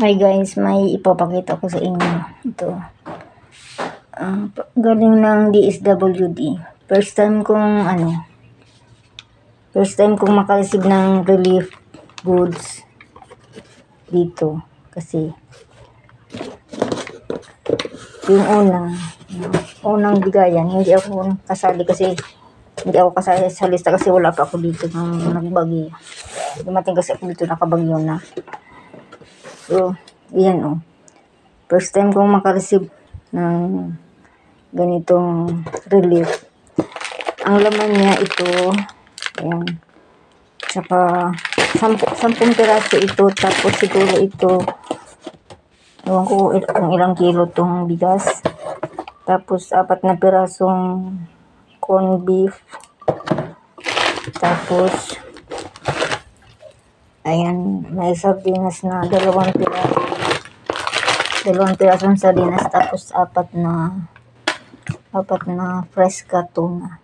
Hi guys, may ipapakita ko sa inyo. Ito. Galing ng DSWD. First time kong makareceive ng relief goods dito. Kasi yung unang bigayan, hindi ako kasali sa lista kasi wala pa ako dito nang nagbagyo. Dumating kasi ako dito, nakabagyo na. So, yan First time kong makareceive ng ganitong relief. Ang laman niya ito, ayan. Tsaka, 10 piraso ito, tapos siguro ito, ewan ko kung ilang kilo tong bigas. Tapos, 4 na pirasong corned beef. Tapos, ayan, may sardinas na 2 pirasong sardinas, tapos 4 na fresh tuna.